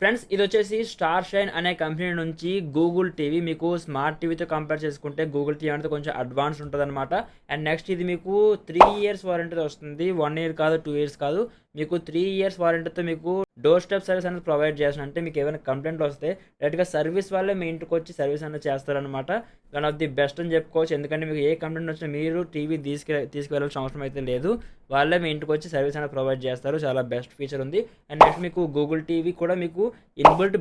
Friends ఇదొచ్చేసి star shine అనే company నుంచి Google TV మీకు స్మార్ట్ టీవీతో కంపేర్ చేసుకుంటే గూగుల్ టీవీ అనేది కొంచెం అడ్వాన్స్ ఉంటుందన్నమాట. అండ్ నెక్స్ట్ ఇది మీకు 3 ఇయర్స్ వారంటీతో వస్తుంది. 1 ఇయర్ కాదు, 2 ఇయర్స్ కాదు. మీకు 3 ఇయర్స్ వారంటీతో మీకు డోర్ స్టెప్ సర్వీస్ అనేది ప్రొవైడ్ చేస్తాను. అంటే మీకు ఏమైనా కంప్లైంట్లు వస్తే డైరెక్ట్‌గా సర్వీస్ వాళ్ళే మీ ఇంటికి వచ్చి సర్వీస్ అనేది చేస్తారనమాట. వన్ ఆఫ్ ది బెస్ట్ అని చెప్పుకోవచ్చు. ఎందుకంటే మీకు ఏ కంప్లైంట్ వచ్చినా మీరు టీవీ తీసుకువెళ్ళాల్సిన అవసరం అయితే లేదు. వాళ్ళే మీ ఇంటికి వచ్చి సర్వీస్ అనేది ప్రొవైడ్ చేస్తారు. చాలా బెస్ట్ ఫీచర్ ఉంది. అండ్ నెక్స్ట్ మీకు గూగుల్ టీవీ కూడా మీకు ఇన్బిల్ట్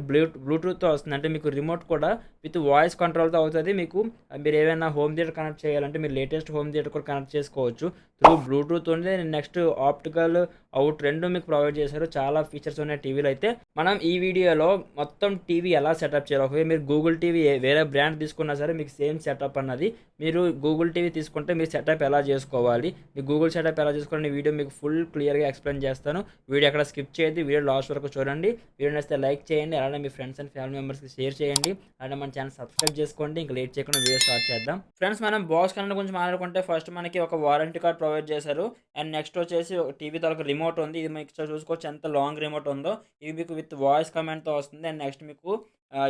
బ్లూటూత్తో వస్తుంది. అంటే మీకు రిమోట్ కూడా విత్ వాయిస్ కంట్రోల్తో అవుతుంది. మీకు మీరు ఏమైనా హోమ్ థియేటర్ కనెక్ట్ చేయాలంటే మీరు లేటెస్ట్ హోమ్ థియేటర్ కూడా కనెక్ట్ చేసుకోవచ్చు త్రూ బ్లూటూత్ ఉంది. నెక్స్ట్ ఆప్టికల్ అవుట్ రెండు మీకు ప్రొవైడ్ చేశారు. చాలా ఫీచర్స్ ఉన్నాయి టీవీలో. అయితే మనం ఈ వీడియోలో మొత్తం టీవీ ఎలా సెటప్ చేయాలి, ఒకవేళ మీరు గూగుల్ టీవీ వేరే బ్రాండ్ తీసుకున్నా సరే మీకు సేమ్ సెటప్ అన్నది మీరు గూగుల్ టీవీ తీసుకుంటే మీరు సెటప్ ఎలా చేసుకోవాలి, మీ గూగుల్ సెటప్ ఎలా చేసుకోవాలని వీడియో మీకు ఫుల్ క్లియర్గా ఎక్స్ప్లెయిన్ చేస్తాను. వీడియో ఎక్కడ స్కిప్ చేయొద్దు, వీడియో లాస్ట్ వరకు చూడండి. వీడియో నచ్చితే లైక్ చేయండి, అలానే మీ ఫ్రెండ్స్ అండ్ ఫ్యామిలీ మెంబర్స్కి షేర్ చేయండి, అలానే మన ఛానల్ సబ్స్క్రైబ్ చేసుకోండి. ఇంకా లేట్ చేయకుండా వీడియో స్టార్ట్ చేద్దాం. ఫ్రెండ్స్ మనం బాక్స్ కనెక్ట్ గురించి మాట్లాడుకుంటే ఫస్ట్ మనకి ఒక వారంటీ కార్డ్ ప్రొవైడ్ చేశారు. అండ్ నెక్స్ట్ వచ్చేసి టీవీ తాలూకు రిమోట్ ఉంది. ఇది మీకు చూసుకోవచ్చు ఎంత లాంగ్ రిమోట్ ఉందో. ఇది మీకు విత్ వాయిస్ కమాండ్తో వస్తుంది. అండ్ నెక్స్ట్ మీకు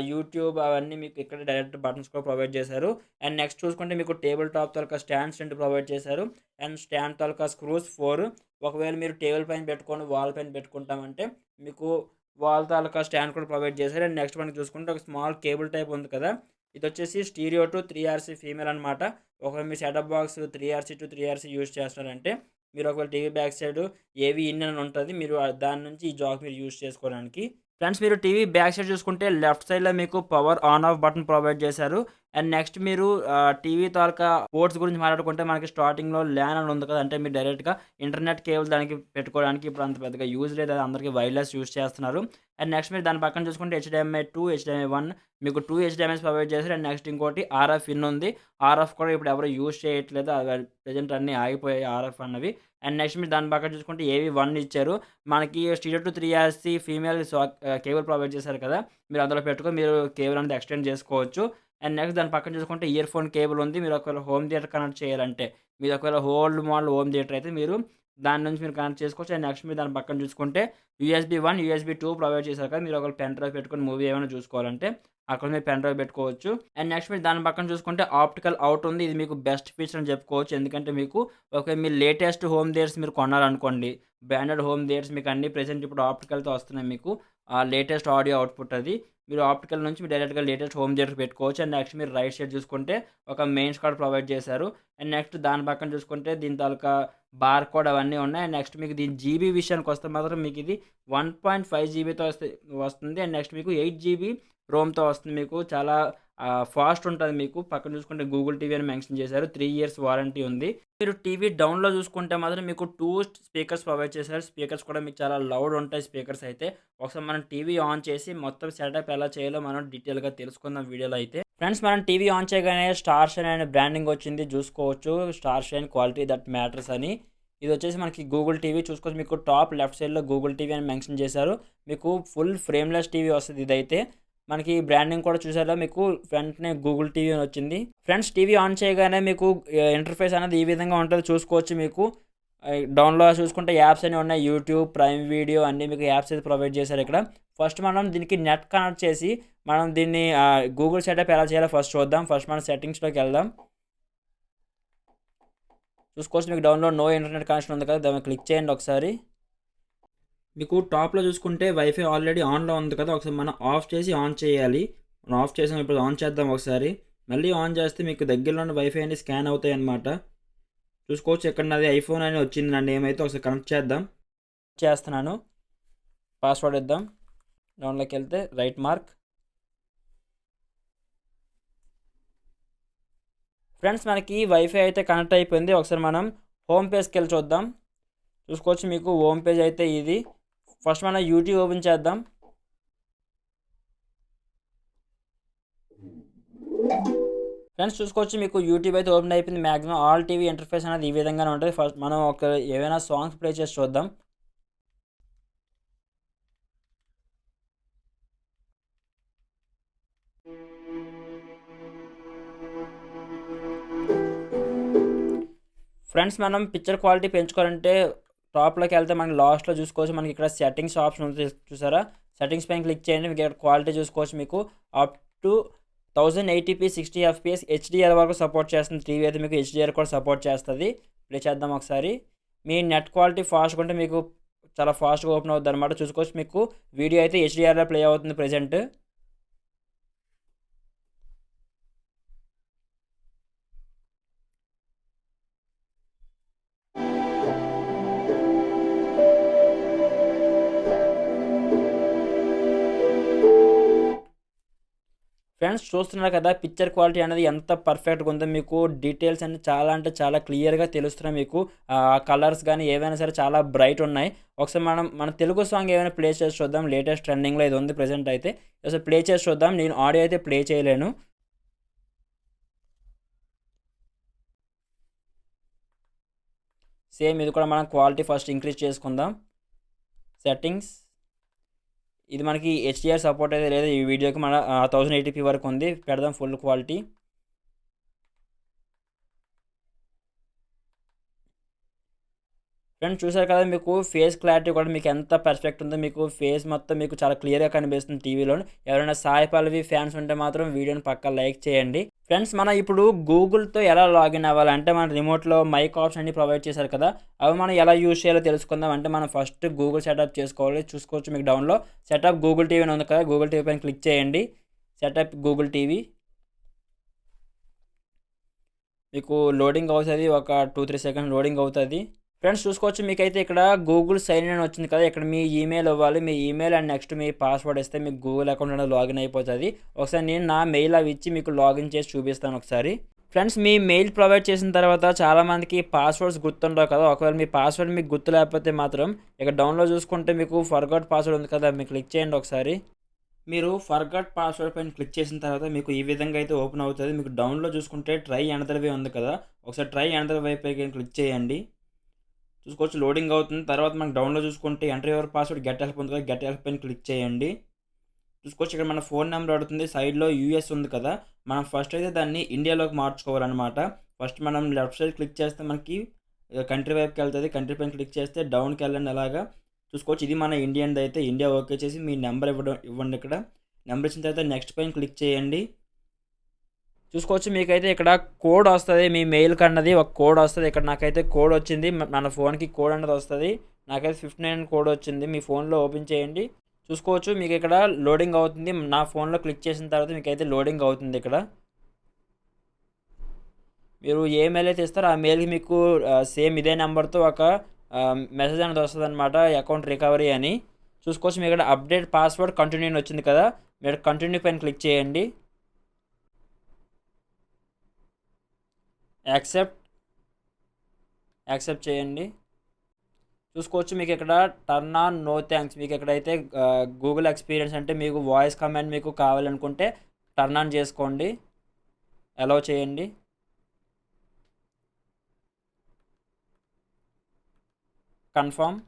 యూట్యూబ్ అవన్నీ మీకు ఇక్కడ డైరెక్ట్ బటన్స్ కూడా ప్రొవైడ్ చేశారు. అండ్ నెక్స్ట్ చూసుకుంటే మీకు టేబుల్ టాప్ తాలూకా స్టాండ్స్ 2 ప్రొవైడ్ చేశారు. And stand taluka screws 4. ఒకవేళ మీరు టేబుల్ పైన పెట్టుకొని వాల్ పైన పెట్టుకుంటామంటే మీకు వాల్ తాలూకా స్టాండ్ కూడా ప్రొవైడ్ చేశారు. అండ్ నెక్స్ట్ మనకి చూసుకుంటే ఒక స్మాల్ కేబుల్ టైప్ ఉంది కదా, ఇది వచ్చేసి స్టీరియో టు 3RC ఫీమేల్ అనమాట. ఒకవేళ మీ setup box 3RC to 3RC use చేస్తారంటే మీరు ఒకవేళ TV back side AV in అని ఉంటుంది, మీరు దాని నుంచి ఈ జాక్ మీరు యూజ్ చేసుకోవడానికి. ఫ్రెండ్స్ మీరు టీవీ బ్యాక్ సైడ్ చూసుకుంటే లెఫ్ట్ సైడ్లో మీకు power on off button provide చేశారు. అండ్ నెక్స్ట్ మీరు టీవీ తాలూకా పోర్ట్స్ గురించి మాట్లాడుకుంటే మనకి స్టార్టింగ్లో ల్యాన్ అని ఉంది కదా, అంటే మీరు డైరెక్ట్గా ఇంటర్నెట్ కేబుల్ దానికి పెట్టుకోవడానికి ఇప్పుడు అంత పెద్దగా యూజ్ లేదు, అది అందరికీ వైర్లెస్ యూజ్ చేస్తున్నారు. అండ్ నెక్స్ట్ మీరు దాని పక్కన చూసుకుంటే HDMI 2, HDMI 1 మీకు 2 HDMIs ప్రొవైడ్ చేశారు. అండ్ నెక్స్ట్ ఇంకోటి RF ఇన్ ఉంది. RF కూడా ఇప్పుడు ఎవరు యూజ్ చేయట్లేదు, అవి ప్రజెంట్ అన్నీ ఆగిపోయాయి RF అన్నవి. అండ్ నెక్స్ట్ మీరు దాని పక్కన చూసుకుంటే AV1 ఇచ్చారు. మనకి stereo to 3RC female cable provide చేశారు కదా, మీరు అందులో పెట్టుకొని మీరు కేబుల్ అనేది ఎక్స్టెండ్ చేసుకోవచ్చు. అండ్ నెక్స్ట్ దాని పక్కన చూసుకుంటే ఇయర్ ఫోన్ కేబుల్ ఉంది. మీరు ఒకవేళ హోమ్ థియేటర్ కనెక్ట్ చేయాలంటే, మీరు ఒకవేళ ఓల్డ్ మోడల్ హోమ్ థియేటర్ అయితే మీరు దాని నుంచి మీరు కనెక్ట్ చేసుకోవచ్చు. అండ్ నెక్స్ట్ మీరు దాని పక్కన చూసుకుంటే USB 1, USB 2 ప్రొవైడ్ చేశారు కదా, మీరు ఒకవేళ పెన్ డ్రైవ్ పెట్టుకొని మూవీ ఏమైనా చూసుకోవాలంటే అక్కడ మీరు పెన్ డ్రైవ్ పెట్టుకోవచ్చు. అండ్ నెక్స్ట్ మీరు దాని పక్కన చూసుకుంటే ఆప్టికల్ అవుట్ ఉంది. ఇది మీకు బెస్ట్ ఫీచర్ అని చెప్పుకోవచ్చు. ఎందుకంటే మీకు ఒకవేళ మీరు లేటెస్ట్ హోమ్ థియేటర్స్ మీరు కొనాలనుకోండి, బ్రాండెడ్ హోమ్ థియేటర్స్ మీకు అన్ని ప్రెజెంట్ ఇప్పుడు ఆప్టికల్తో వస్తున్నాయి. మీకు లేటెస్ట్ ఆడియో అవుట్పుట్ అది మీరు ఆప్టికల్ నుంచి మీరు డైరెక్ట్గా లేటెస్ట్ హోమ్ థియేటర్ పెట్టుకోవచ్చు. అండ్ నెక్స్ట్ మీరు రైట్ సైడ్ చూసుకుంటే ఒక మెయిన్స్ కార్డ్ ప్రొవైడ్ చేశారు. అండ్ నెక్స్ట్ దాని పక్కన చూసుకుంటే దీని తాలూకా బార్ కోడ్ అవన్నీ ఉన్నాయి. అండ్ నెక్స్ట్ మీకు దీని జీబీ విషయానికి వస్తే మాత్రం మీకు ఇది 1.5 జీబీతో వస్తుంది. అండ్ నెక్స్ట్ మీకు 8 GB రోమ్తో వస్తుంది. మీకు చాలా ఫాస్ట్ ఉంటుంది. మీకు పక్కన చూసుకుంటే గూగుల్ టీవీ అని మెన్షన్ చేశారు. 3 ఇయర్స్ వారంటీ ఉంది. మీరు టీవీ డౌన్లో చూసుకుంటే మాత్రం మీకు 2 స్పీకర్స్ ప్రొవైడ్ చేశారు. స్పీకర్స్ కూడా మీకు చాలా లౌడ్ ఉంటాయి స్పీకర్స్ అయితే. ఒకసారి మనం టీవీ ఆన్ చేసి మొత్తం సెటప్ ఎలా చేయాలో మనం డీటెయిల్గా తెలుసుకుందాం వీడియోలో అయితే. ఫ్రెండ్స్ మనం టీవీ ఆన్ చేయగానే స్టార్ షైన్ అనే బ్రాండింగ్ వచ్చింది చూసుకోవచ్చు. Star shine quality that matters అని. ఇది వచ్చేసి మనకి గూగుల్ టీవీ చూసుకోవచ్చు. మీకు టాప్ లెఫ్ట్ సైడ్లో గూగుల్ టీవీ అని మెన్షన్ చేశారు. మీకు ఫుల్ ఫ్రేమ్లెస్ టీవీ వస్తుంది ఇదైతే. మనకి బ్రాండింగ్ కూడా చూసారా, మీకు వెంటనే గూగుల్ టీవీ అని వచ్చింది. ఫ్రెండ్స్ టీవీ ఆన్ చేయగానే మీకు ఇంటర్ఫేస్ అనేది ఈ విధంగా ఉంటుంది చూసుకోవచ్చు. మీకు డౌన్లో చూసుకుంటే యాప్స్ అన్నీ ఉన్నాయి. యూట్యూబ్, ప్రైమ్ వీడియో అన్నీ మీకు యాప్స్ అయితే ప్రొవైడ్ చేశారు ఇక్కడ. ఫస్ట్ మనం దీనికి నెట్ కనెక్ట్ చేసి మనం దీన్ని గూగుల్ సెటప్ ఎలా చేయాలో ఫస్ట్ చూద్దాం. ఫస్ట్ మనం సెట్టింగ్స్లోకి వెళ్దాం. చూసుకోవచ్చు మీకు డౌన్లో నో ఇంటర్నెట్ కనెక్షన్ ఉంది కదా, దాన్ని క్లిక్ చేయండి ఒకసారి. మీకు టాప్లో చూసుకుంటే వైఫై ఆల్రెడీ ఆన్లో ఉంది కదా, ఒకసారి మనం ఆఫ్ చేసి ఆన్ చేయాలి. మనం ఆఫ్ చేసాం, ఇప్పుడు ఆన్ చేద్దాం ఒకసారి. మళ్ళీ ఆన్ చేస్తే మీకు దగ్గరలో వైఫై అన్ని స్కాన్ అవుతాయి అన్నమాట. చూసుకోవచ్చు ఇక్కడ నాది ఐఫోన్ అని వచ్చింది నా నేమ్ అయితే. ఒకసారి కనెక్ట్ చేస్తున్నాను. పాస్వర్డ్ ఇద్దాం. డౌన్లోకి వెళ్తే రైట్ మార్క్. ఫ్రెండ్స్ మనకి వైఫై అయితే కనెక్ట్ అయిపోయింది. ఒకసారి మనం హోమ్ పేజ్కి వెళ్ళి చూద్దాం. చూసుకోవచ్చు మీకు హోమ్ పేజ్ అయితే ఇది. ఫస్ట్ మనం యూట్యూబ్ ఓపెన్ చేద్దాం. ఫ్రెండ్స్ చూసుకోవచ్చు మీకు యూట్యూబ్ అయితే ఓపెన్ అయిపోయింది. మ్యాక్సిమం ఆల్ టీవీ ఇంటర్ఫేస్ అనేది ఈ విధంగానే ఉంటుంది. ఫస్ట్ మనం ఏవైనా సాంగ్స్ ప్లే చేసి చూద్దాం. ఫ్రెండ్స్ మనం పిక్చర్ క్వాలిటీ పెంచుకోవాలంటే టాప్లోకి వెళ్తే మనకి లాస్ట్లో చూసుకోవచ్చు. మనకి ఇక్కడ సెట్టింగ్స్ ఆప్షన్ ఉంది చూసారా, సెట్టింగ్స్ పైన క్లిక్ చేయండి. మీకు ఇక్కడ క్వాలిటీ చూసుకోవచ్చు. మీకు up to 1080p 60 fps HDR వరకు సపోర్ట్ చేస్తుంది. టీవీ అయితే మీకు హెచ్డిఆర్ కూడా సపోర్ట్ చేస్తుంది. ప్లే చేద్దాం ఒకసారి. మీ నెట్ క్వాలిటీ ఫాస్ట్గా ఉంటే మీకు చాలా ఫాస్ట్గా ఓపెన్ అవుతుంది అనమాట. చూసుకోవచ్చు మీకు వీడియో అయితే హెచ్డిఆర్లో ప్లే అవుతుంది ప్రజెంట్. ఫ్రెండ్స్ చూస్తున్నారు కదా పిక్చర్ క్వాలిటీ అనేది ఎంత పర్ఫెక్ట్గా ఉందో. మీకు డీటెయిల్స్ అన్ని చాలా అంటే చాలా క్లియర్గా తెలుస్తున్నాయి. మీకు కలర్స్ కానీ ఏవైనా సరే చాలా బ్రైట్ ఉన్నాయి. ఒకసారి మన తెలుగు సాంగ్ ఏమైనా ప్లే చేసి చూద్దాం. లేటెస్ట్ ట్రెండింగ్లో ఇది ఉంది ప్రజెంట్ అయితే. ఒకసారి ప్లే చేసి చూద్దాం. నేను ఆడియో అయితే ప్లే చేయలేను. సేమ్ ఇది కూడా మనం క్వాలిటీ ఫస్ట్ ఇంక్రీజ్ చేసుకుందాం. సెట్టింగ్స్ ఇది మనకి హెచ్డిఆర్ సపోర్ట్ అయితే లేదు ఈ వీడియోకి. మన 1080p వరకు ఉంది. పెడదాం ఫుల్ క్వాలిటీ. ఫ్రెండ్స్ చూసారు కదా మీకు ఫేస్ క్లారిటీ కూడా మీకు ఎంత పర్ఫెక్ట్ ఉందో. మీకు ఫేస్ మొత్తం మీకు చాలా క్లియర్గా కనిపిస్తుంది టీవీలో. ఎవరైనా సాయి పల్లవి ఫ్యాన్స్ ఉంటే మాత్రం వీడియోని పక్కా లైక్ చేయండి. ఫ్రెండ్స్ మనం ఇప్పుడు గూగుల్తో ఎలా లాగిన్ అవ్వాలంటే మన రిమోట్లో మైక్ ఆప్షన్ అన్ని ప్రొవైడ్ చేశారు కదా, అవి మనం ఎలా యూజ్ చేయాలో తెలుసుకుందాం. అంటే మనం ఫస్ట్ గూగుల్ సెటప్ చేసుకోవాలి. చూసుకోవచ్చు మీకు డౌన్లో సెటప్ గూగుల్ టీవీ అని ఉంది కదా, గూగుల్ టీవీ పైన క్లిక్ చేయండి. సెటప్ గూగుల్ టీవీ మీకు లోడింగ్ అవుతుంది. ఒక 2-3 సెకండ్స్ లోడింగ్ అవుతుంది. ఫ్రెండ్స్ చూసుకోవచ్చు మీకైతే ఇక్కడ గూగుల్ సైన్ ఇన్ వచ్చింది కదా. ఇక్కడ మీ ఈమెయిల్ ఇవ్వాలి. మీ ఈమెయిల్ అండ్ నెక్స్ట్ మీ పాస్వర్డ్ ఇస్తే మీకు గూగుల్ అకౌంట్ అనేది లాగిన్ అయిపోతుంది. ఒకసారి నేను నా మెయిల్ అవి ఇచ్చి మీకు లాగిన్ చేసి చూపిస్తాను ఒకసారి. ఫ్రెండ్స్ మీ మెయిల్ ప్రొవైడ్ చేసిన తర్వాత చాలామందికి పాస్వర్డ్స్ గుర్తుండవు కదా. ఒకవేళ మీ పాస్వర్డ్ మీకు గుర్తు లేకపోతే మాత్రం ఇక్కడ డౌన్లో చూసుకుంటే మీకు ఫర్గాట్ పాస్వర్డ్ ఉంది కదా, మీకు క్లిక్ చేయండి ఒకసారి. మీరు ఫర్గాట్ పాస్వర్డ్ పైన క్లిక్ చేసిన తర్వాత మీకు ఈ విధంగా అయితే ఓపెన్ అవుతుంది. మీకు డౌన్లో చూసుకుంటే ట్రై అనదర్ వే ఉంది కదా, ఒకసారి ట్రై అనదర్ వే పైకి క్లిక్ చేయండి. చూసుకోవచ్చు లోడింగ్ అవుతుంది. తర్వాత మనకు డౌన్లో చూసుకుంటే enter your password get help ఉంది కదా, గెట్ హెల్ప్ పైన క్లిక్ చేయండి. చూసుకోవచ్చు ఇక్కడ మన ఫోన్ నెంబర్ అడుగుతుంది. సైడ్లో యూఎస్ ఉంది కదా, మనం ఫస్ట్ అయితే దాన్ని ఇండియాలోకి మార్చుకోవాలన్నమాట. ఫస్ట్ మనం లెఫ్ట్ సైడ్ క్లిక్ చేస్తే మనకి కంట్రీ వైపుకి వెళ్తుంది. కంట్రీ పైన క్లిక్ చేస్తే డౌన్కి వెళ్ళండి. అలాగా చూసుకోవచ్చు ఇది మన ఇండియన్ది అయితే. ఇండియా ఓకే చేసి మీ నెంబర్ ఇవ్వండి. ఇక్కడ నెంబర్ ఇచ్చిన తర్వాత నెక్స్ట్ పైన క్లిక్ చేయండి. చూసుకోవచ్చు మీకైతే ఇక్కడ కోడ్ వస్తుంది. మీ మెయిల్కి అన్నది ఒక కోడ్ వస్తుంది. ఇక్కడ నాకైతే కోడ్ వచ్చింది. మన ఫోన్కి కోడ్ అన్నది వస్తుంది. నాకైతే 59 కోడ్ వచ్చింది. మీ ఫోన్లో ఓపెన్ చేయండి. చూసుకోవచ్చు మీకు ఇక్కడ లోడింగ్ అవుతుంది. నా ఫోన్లో క్లిక్ చేసిన తర్వాత మీకైతే లోడింగ్ అవుతుంది. ఇక్కడ మీరు ఏ మెయిల్ అయితే ఇస్తారో ఆ మెయిల్కి మీకు సేమ్ ఇదే నెంబర్తో ఒక మెసేజ్ అనేది వస్తుంది అనమాట, అకౌంట్ రికవరీ అని. చూసుకోవచ్చు మీకు ఇక్కడ అప్డేట్ పాస్వర్డ్ కంటిన్యూ అని వచ్చింది కదా, మీరు కంటిన్యూ పైన క్లిక్ చేయండి. యాక్సెప్ట్ చేయండి. చూసుకోవచ్చు మీకు ఇక్కడ టర్న్ ఆన్ నో థ్యాంక్స్. మీకు ఎక్కడైతే గూగుల్ ఎక్స్పీరియన్స్ అంటే మీకు వాయిస్ కమాండ్ మీకు కావాలనుకుంటే టర్న్ ఆన్ చేసుకోండి, అలౌ చేయండి. కన్ఫర్మ్.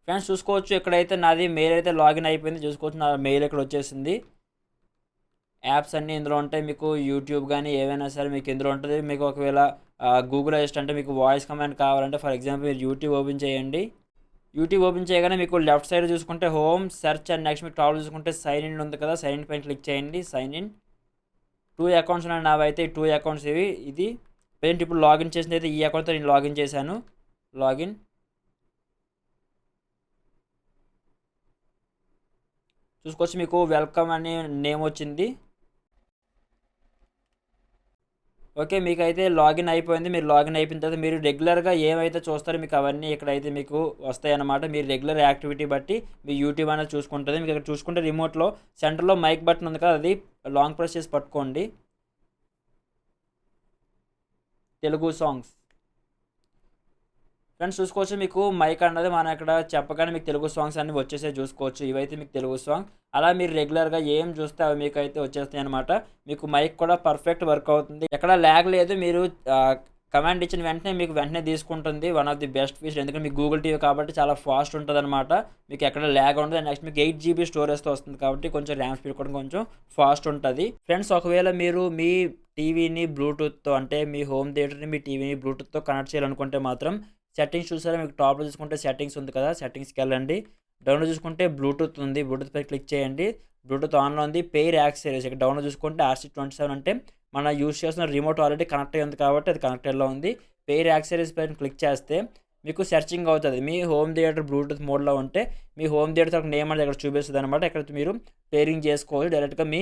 ఫ్రెండ్స్ చూసుకోవచ్చు ఇక్కడైతే నాది మెయిల్ అయితే లాగిన్ అయిపోయింది. చూసుకోవచ్చు నా మెయిల్ ఇక్కడ వచ్చేసింది. యాప్స్ అన్నీ ఇందులో ఉంటాయి. మీకు యూట్యూబ్ కానీ ఏవైనా సరే మీకు ఇందులో ఉంటుంది. మీకు ఒకవేళ గూగుల్ అసిస్టెంట్ అంటే మీకు వాయిస్ కమాండ్ కావాలంటే ఫర్ ఎగ్జాంపుల్ మీరు యూట్యూబ్ ఓపెన్ చేయండి. యూట్యూబ్ ఓపెన్ చేయగానే మీకు లెఫ్ట్ సైడ్ చూసుకుంటే హోమ్ సెర్చ్ అండ్ నెక్స్ట్ మీకు టాప్ చూసుకుంటే సైన్ ఇన్ ఉంది కదా, సైన్ ఇన్ పైన క్లిక్ చేయండి. సైన్ ఇన్ 2 అకౌంట్స్ ఉన్నాయి నావైతే. 2 అకౌంట్స్ ఇవి. ఇది పేరెంట్ ఇప్పుడు లాగిన్ చేసింది అయితే ఈ అకౌంట్తో నేను లాగిన్ చేశాను. లాగిన్. చూసుకోవచ్చు మీకు వెల్కమ్ అని నేమ్ వచ్చింది. ఓకే మీకైతే లాగిన్ అయిపోయింది. మీరు లాగిన్ అయిపోయిన తర్వాత మీరు రెగ్యులర్గా ఏమైతే చూస్తారో మీకు అవన్నీ ఇక్కడైతే మీకు వస్తాయి అన్నమాట. మీరు రెగ్యులర్ యాక్టివిటీ బట్టి మీ యూట్యూబ్ అనేది చూసుకుంటుంది. మీకు ఇక్కడ చూసుకుంటే రిమోట్లో సెంటర్లో మైక్ బటన్ ఉంది కదా, అది లాంగ్ ప్రెస్ చేసి పట్టుకోండి. తెలుగు సాంగ్స్. ఫ్రెండ్స్ చూసుకోవచ్చు మీకు మైక్ అన్నది మనం ఇక్కడ చెప్పగానే మీకు తెలుగు సాంగ్స్ అన్ని వచ్చేసే చూసుకోవచ్చు. ఇవైతే మీకు తెలుగు సాంగ్. అలా మీరు రెగ్యులర్గా ఏం చూస్తే అవి మీకు అయితే వచ్చేస్తాయి అనమాట. మీకు మైక్ కూడా పర్ఫెక్ట్ వర్క్ అవుతుంది, ఎక్కడ ల్యాగ్ లేదు. మీరు కమాండ్ ఇచ్చిన వెంటనే మీకు వెంటనే తీసుకుంటుంది. One of the best feature, ఎందుకంటే మీకు గూగుల్ టీవీ కాబట్టి చాలా ఫాస్ట్ ఉంటుంది అనమాట. మీకు ఎక్కడ ల్యాగ్ ఉండదు. నెక్స్ట్ మీకు 8GB స్టోరేజ్తో వస్తుంది కాబట్టి కొంచెం ర్యామ్ స్పీడ్ కూడా కొంచెం ఫాస్ట్ ఉంటుంది. ఫ్రెండ్స్ ఒకవేళ మీరు మీ టీవీని బ్లూటూత్తో అంటే మీ హోమ్ థియేటర్ని మీ టీవీని బ్లూటూత్తో కనెక్ట్ చేయాలనుకుంటే మాత్రం సెట్టింగ్స్ చూసారా మీకు టాప్లో చూసుకుంటే సెట్టింగ్స్ ఉంది కదా, సెట్టింగ్స్కి వెళ్ళండి. డౌన్లో చూసుకుంటే బ్లూటూత్ ఉంది, బ్లూటూత్ పై క్లిక్ చేయండి. బ్లూటూత్ ఆన్లో ఉంది. పెయిర్ యాక్సెసరీస్ ఇక్కడ డౌన్లో చూసుకుంటే RC27 అంటే మన యూస్ చేస్తున్న రిమోట్ ఆల్రెడీ కనెక్ట్ అయ్యి ఉంది కాబట్టి అది కనెక్టెడ్లో ఉంది. పెయిర్ యాక్సెసరీస్ పైన క్లిక్ చేస్తే మీకు సెర్చింగ్ అవుతుంది. మీ హోమ్ థియేటర్ బ్లూటూత్ మోడ్లో ఉంటే మీ హోమ్ థియేటర్ ఒక నేమ్ అనేది ఇక్కడ చూపిస్తుంది అనమాట. ఇక్కడ మీరు పేరింగ్ చేసుకోవచ్చు. డైరెక్ట్గా మీ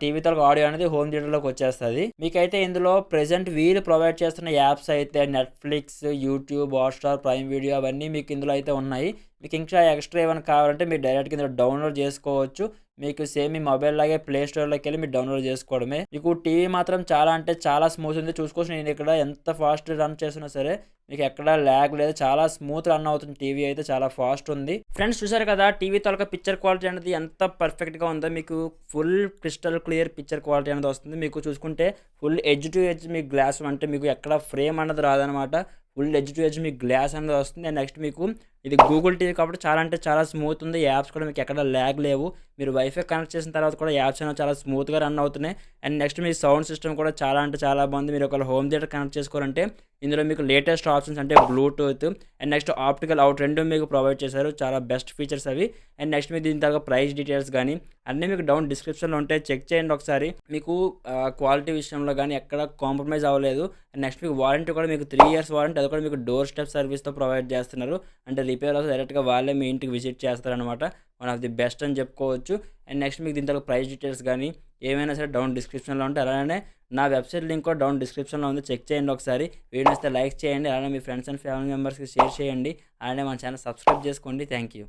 టీవీతో ఆడియో అనేది హోమ్ థియేటర్లోకి వచ్చేస్తుంది. మీకైతే ఇందులో ప్రెజెంట్ వీళ్ళు ప్రొవైడ్ చేస్తున్న యాప్స్ అయితే Netflix, YouTube, Hotstar, prime video అవన్నీ మీకు ఇందులో అయితే ఉన్నాయి. మీకు ఇంకా ఎక్స్ట్రా ఏమైనా కావాలంటే మీరు డైరెక్ట్గా ఇందులో డౌన్లోడ్ చేసుకోవచ్చు. మీకు సేమ్ మీ మొబైల్ లాగే ప్లే స్టోర్లోకి వెళ్ళి మీరు డౌన్లోడ్ చేసుకోవడమే. మీకు టీవీ మాత్రం చాలా అంటే చాలా స్మూత్ ఉంది. చూసుకోవచ్చు నేను ఇక్కడ ఎంత ఫాస్ట్ రన్ చేస్తున్నా సరే మీకు ఎక్కడ ల్యాగ్ లేదు, చాలా స్మూత్ రన్ అవుతుంది. టీవీ అయితే చాలా ఫాస్ట్ ఉంది. ఫ్రెండ్స్ చూసారు కదా టీవీ తాలూకా పిక్చర్ క్వాలిటీ అనేది ఎంత పర్ఫెక్ట్గా ఉందో. మీకు full crystal clear picture quality అనేది వస్తుంది. మీకు చూసుకుంటే ఫుల్ ఎడ్జ్ టు ఎడ్జ్ మీకు గ్లాస్ అంటే మీకు ఎక్కడ ఫ్రేమ్ అన్నది రాదనమాట. ఫుల్ ఎడ్జ్ టు ఎడ్జ్ మీకు గ్లాస్ అనేది వస్తుంది. అండ్ నెక్స్ట్ మీకు ఇది గూగుల్ టీవీ కాబట్టి చాలా అంటే చాలా స్మూత్ ఉంది. యాప్స్ కూడా మీకు ఎక్కడ ల్యాగ్ లేవు. మీరు వైఫై కనెక్ట్ చేసిన తర్వాత కూడా యాప్స్ అనేవి చాలా స్మూత్గా రన్ అవుతున్నాయి. And next me sound system కూడా చాలా అంటే చాలా బాగుంది. మీరు ఒకవేళ హోమ్ థియేటర్ కనెక్ట్ చేసుకోవాలంటే ఇందులో మీకు లేటెస్ట్ ఆప్షన్స్ అంటే Bluetooth and next optical out రెండు మీకు ప్రొవైడ్ చేశారు. చాలా బెస్ట్ ఫీచర్స్ అవి. అండ్ నెక్స్ట్ మీకు దీని తర్వాత ప్రైస్ డీటెయిల్స్ కానీ అన్నీ మీకు డౌన్ డిస్క్రిప్షన్లో ఉంటాయి, చెక్ చేయండి ఒకసారి. మీకు క్వాలిటీ విషయంలో కానీ ఎక్కడ కాంప్రమైజ్ అవ్వలేదు. అండ్ నెక్స్ట్ మీకు వారంటీ కూడా మీకు 3 years వారంటీ, అది కూడా మీకు డోర్ స్టెప్ సర్వీస్తో ప్రొవైడ్ చేస్తున్నారు. అంటే రిపేర్ అవుతుంది డైరెక్ట్గా వాళ్ళే మీ ఇంటికి విజిట్ చేస్తారనమాట. వన్ ఆఫ్ ది బెస్ట్ అని చెప్పుకోవచ్చు. అండ్ నెక్స్ట్ మీకు దీని తర్వాత ప్రైస్ డీటెయిల్స్ కానీ ఏమైనా సరే డౌన్ డిస్క్రిప్షన్లో ఉంటాయి. అలానే నా వెబ్సైట్ లింక్ కూడా డౌన్ డిస్క్రిప్షన్లో ఉంది, చెక్ చేయండి ఒకసారి. వీడియో నచ్చితే లైక్ చేయండి, అలానే మీ ఫ్రెండ్స్ అండ్ ఫ్యామిలీ మెంబర్స్కి షేర్ చేయండి. అలానే మన ఛానల్ సబ్స్క్రైబ్ చేసుకోండి. Thank you.